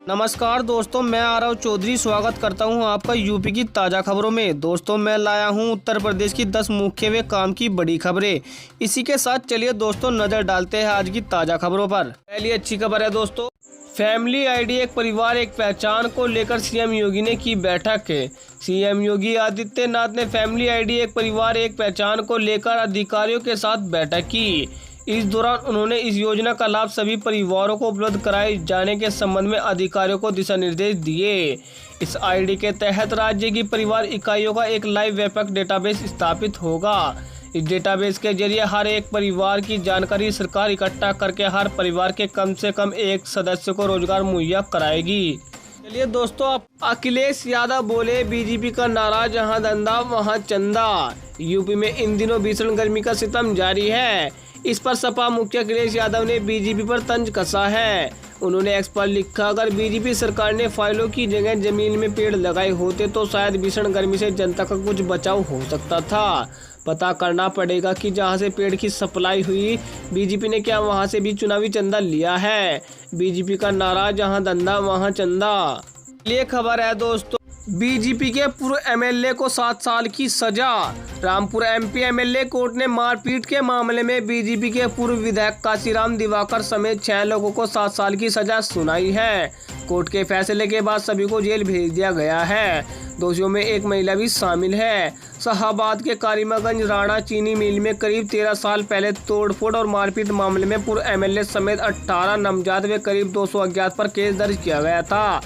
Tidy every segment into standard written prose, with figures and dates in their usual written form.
नमस्कार दोस्तों, मैं आरव चौधरी स्वागत करता हूं आपका यूपी की ताज़ा खबरों में। दोस्तों, मैं लाया हूं उत्तर प्रदेश की 10 मुख्य व काम की बड़ी खबरें। इसी के साथ चलिए दोस्तों नज़र डालते हैं आज की ताज़ा खबरों पर। पहली अच्छी खबर है दोस्तों, फैमिली आईडी एक परिवार एक पहचान को लेकर सीएम योगी ने की बैठक। सीएम योगी आदित्यनाथ ने फैमिली आईडी एक परिवार एक पहचान को लेकर अधिकारियों के साथ बैठक की। इस दौरान उन्होंने इस योजना का लाभ सभी परिवारों को उपलब्ध कराए जाने के संबंध में अधिकारियों को दिशा निर्देश दिए। इस आईडी के तहत राज्य की परिवार इकाइयों का एक लाइव व्यापक डेटाबेस स्थापित होगा। इस डेटाबेस के जरिए हर एक परिवार की जानकारी सरकार इकट्ठा करके हर परिवार के कम से कम एक सदस्य को रोजगार मुहैया कराएगी। चलिए दोस्तों, अखिलेश यादव बोले बीजेपी का नारा जहां धंधा वहां चंदा। यूपी में इन दिनों भीषण गर्मी का सितम जारी है। इस पर सपा मुखिया अखिलेश यादव ने बीजेपी पर तंज कसा है। उन्होंने एक्स पर लिखा, अगर बीजेपी सरकार ने फाइलों की जगह जमीन में पेड़ लगाए होते तो शायद भीषण गर्मी से जनता का कुछ बचाव हो सकता था। पता करना पड़ेगा कि जहां से पेड़ की सप्लाई हुई बीजेपी ने क्या वहां से भी चुनावी चंदा लिया है। बीजेपी का नारा जहां धंधा वहां चंदा। ये खबर है दोस्तों, बीजेपी के पूर्व एमएलए को 7 साल की सजा। रामपुर एमपी एमएलए कोर्ट ने मारपीट के मामले में बीजेपी के पूर्व विधायक काशीराम दिवाकर समेत 6 लोगों को 7 साल की सजा सुनाई है। कोर्ट के फैसले के बाद सभी को जेल भेज दिया गया है। दोषियों में एक महिला भी शामिल है। शाहाबाद के कारीमागंज राणा चीनी मिल में करीब 13 साल पहले तोड़फोड़ और मारपीट मामले में पूर्व एमएलए समेत 18 नामजद व करीब 200 अज्ञात पर केस दर्ज किया गया था।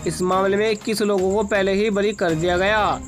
इस मामले में 21 लोगों को पहले ही बरी कर दिया गया।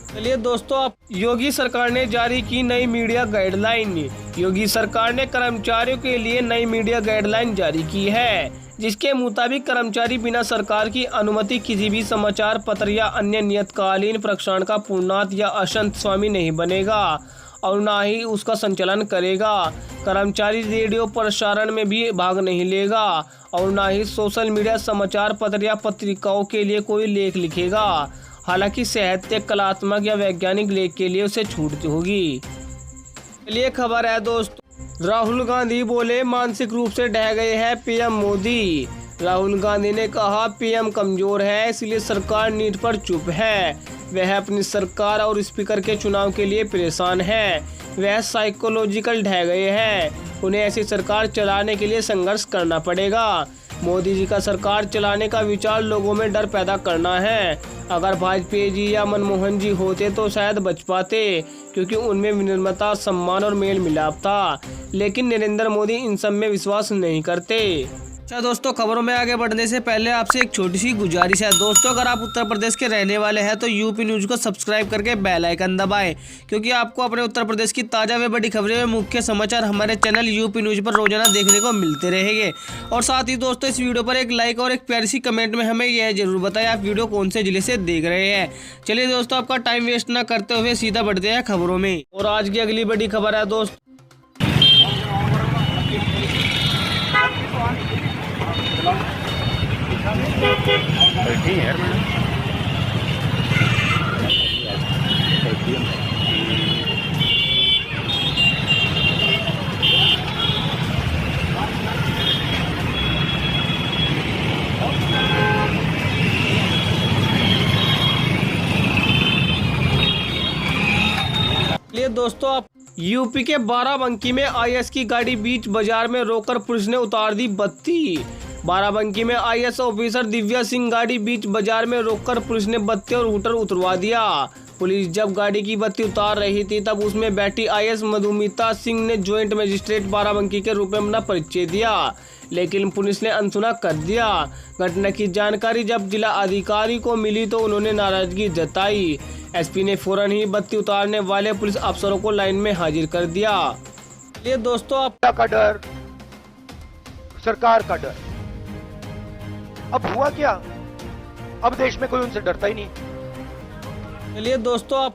चलिए दोस्तों, योगी सरकार ने जारी की नई मीडिया गाइडलाइन। योगी सरकार ने कर्मचारियों के लिए नई मीडिया गाइडलाइन जारी की है, जिसके मुताबिक कर्मचारी बिना सरकार की अनुमति किसी भी समाचार पत्र या अन्य नियतकालीन प्रसारण का पूर्णात या अंशतः स्वामी नहीं बनेगा और न ही उसका संचालन करेगा। कर्मचारी रेडियो प्रसारण में भी भाग नहीं लेगा और न ही सोशल मीडिया समाचार पत्र या पत्रिकाओं के लिए कोई लेख लिखेगा। हालांकि साहित्य, कलात्मक या वैज्ञानिक लेख के लिए उसे छूट होगी। चलिए खबर है दोस्तों, राहुल गांधी बोले मानसिक रूप से ढह गए हैं पीएम मोदी। राहुल गांधी ने कहा पीएम कमजोर है इसलिए सरकार नीट पर चुप है। वह अपनी सरकार और स्पीकर के चुनाव के लिए परेशान है। वह साइकोलॉजिकल ढह गए हैं। उन्हें ऐसी सरकार चलाने के लिए संघर्ष करना पड़ेगा। मोदी जी का सरकार चलाने का विचार लोगों में डर पैदा करना है। अगर वाजपेयी जी या मनमोहन जी होते तो शायद बच पाते, क्योंकि उनमें विनम्रता, सम्मान और मेल मिलाप था। लेकिन नरेंद्र मोदी इन सब में विश्वास नहीं करते। अच्छा दोस्तों, खबरों में आगे बढ़ने से पहले आपसे एक छोटी सी गुजारिश है। दोस्तों, अगर आप उत्तर प्रदेश के रहने वाले हैं तो यूपी न्यूज को सब्सक्राइब करके बेल आइकन दबाएं, क्योंकि आपको अपने उत्तर प्रदेश की ताज़ा व बड़ी खबरें व मुख्य समाचार हमारे चैनल यूपी न्यूज पर रोजाना देखने को मिलते रहेंगे। और साथ ही दोस्तों, इस वीडियो पर एक लाइक और एक प्यारी सी कमेंट में हमें यह जरूर बताएं आप वीडियो कौन से जिले से देख रहे हैं। चलिए दोस्तों, आपका टाइम वेस्ट न करते हुए सीधा बढ़ते हैं खबरों में। और आज की अगली बड़ी खबर है दोस्तों, आप यूपी के बाराबंकी में आईएएस की गाड़ी बीच बाजार में रोककर पुलिस ने उतार दी बत्ती। बाराबंकी में आईएएस ऑफिसर दिव्या सिंह गाड़ी बीच बाजार में रोककर पुलिस ने बत्ती और हूटर उतरवा दिया। पुलिस जब गाड़ी की बत्ती उतार रही थी तब उसमें बैठी आईएएस मधुमिता सिंह ने ज्वाइंट मजिस्ट्रेट बाराबंकी के रूप में अपना परिचय दिया, लेकिन पुलिस ने अनसुना कर दिया। घटना की जानकारी जब जिला अधिकारी को मिली तो उन्होंने नाराजगी जताई। एसपी ने फौरन ही बत्ती उतारने वाले पुलिस अफसरों को लाइन में हाजिर कर दिया। ये दोस्तों, का डर, सरकार का डर। अब हुआ क्या? अब देश में कोई उनसे डरता ही नहीं। चलिए दोस्तों,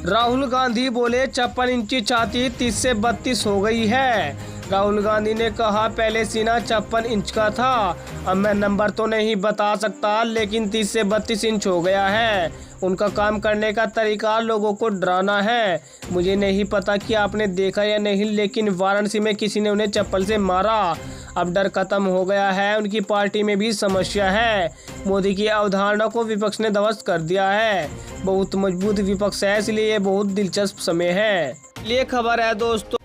राहुल गांधी बोले 56 इंची छाती 30 से 32 हो गई है। राहुल गांधी ने कहा, पहले सीना 56 इंच का था, अब मैं नंबर तो नहीं बता सकता, लेकिन 30 से 32 इंच हो गया है। उनका काम करने का तरीका लोगों को डराना है। मुझे नहीं पता कि आपने देखा या नहीं, लेकिन वाराणसी में किसी ने उन्हें चप्पल से मारा। अब डर खत्म हो गया है। उनकी पार्टी में भी समस्या है। मोदी की अवधारणा को विपक्ष ने ध्वस्त कर दिया है। बहुत मजबूत विपक्ष है, इसलिए ये बहुत दिलचस्प समय है। ये खबर है दोस्तों।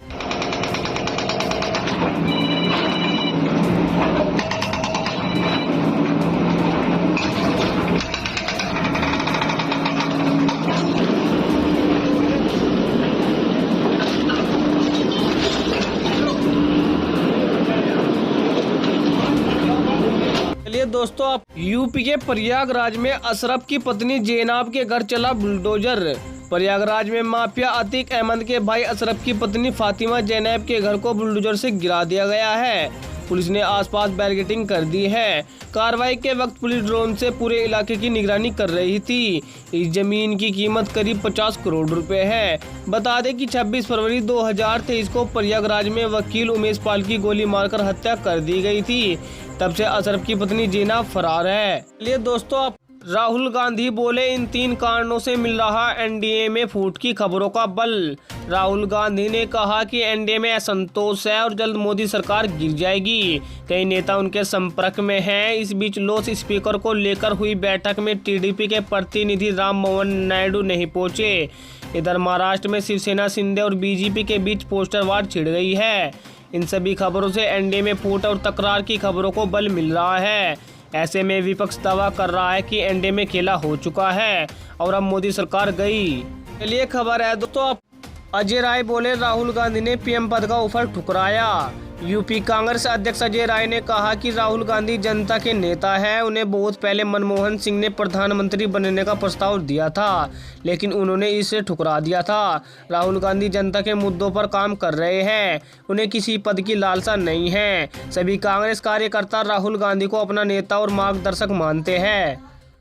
चलिए दोस्तों, आप यूपी के प्रयागराज में अशरफ की पत्नी जैनाब के घर चला बुलडोजर। प्रयागराज में माफिया अतीक अहमद के भाई अशरफ की पत्नी फातिमा जैनब के घर को बुलडोजर से गिरा दिया गया है। पुलिस ने आसपास बैरिकेडिंग कर दी है। कार्रवाई के वक्त पुलिस ड्रोन से पूरे इलाके की निगरानी कर रही थी। इस जमीन की कीमत करीब 50 करोड़ रुपए है। बता दें कि 26 फरवरी 2023 को प्रयागराज में वकील उमेश पाल की गोली मारकर हत्या कर दी गई थी। तब से अशरफ की पत्नी जैनब फरार है। चलिए दोस्तों, राहुल गांधी बोले, इन 3 कारणों से मिल रहा एनडीए में फूट की खबरों का बल। राहुल गांधी ने कहा कि एनडीए में असंतोष है और जल्द मोदी सरकार गिर जाएगी। कई नेता उनके संपर्क में हैं। इस बीच लोस स्पीकर को लेकर हुई बैठक में टीडीपी के प्रतिनिधि राम मोहन नायडू नहीं पहुंचे। इधर महाराष्ट्र में शिवसेना, शिंदे और बीजेपी के बीच पोस्टर वार छिड़ गई है। इन सभी खबरों से एनडीए में फूट और तकरार की खबरों को बल मिल रहा है। ऐसे में विपक्ष दावा कर रहा है कि एनडीए में खेला हो चुका है और अब मोदी सरकार गई। चलिए खबर है दोस्तों, अजय राय बोले, राहुल गांधी ने पीएम पद का ऑफर ठुकराया। यूपी कांग्रेस अध्यक्ष अजय राय ने कहा कि राहुल गांधी जनता के नेता है। उन्हें बहुत पहले मनमोहन सिंह ने प्रधानमंत्री बनने का प्रस्ताव दिया था, लेकिन उन्होंने इसे ठुकरा दिया था। राहुल गांधी जनता के मुद्दों पर काम कर रहे हैं। उन्हें किसी पद की लालसा नहीं है। सभी कांग्रेस कार्यकर्ता राहुल गांधी को अपना नेता और मार्गदर्शक मानते हैं।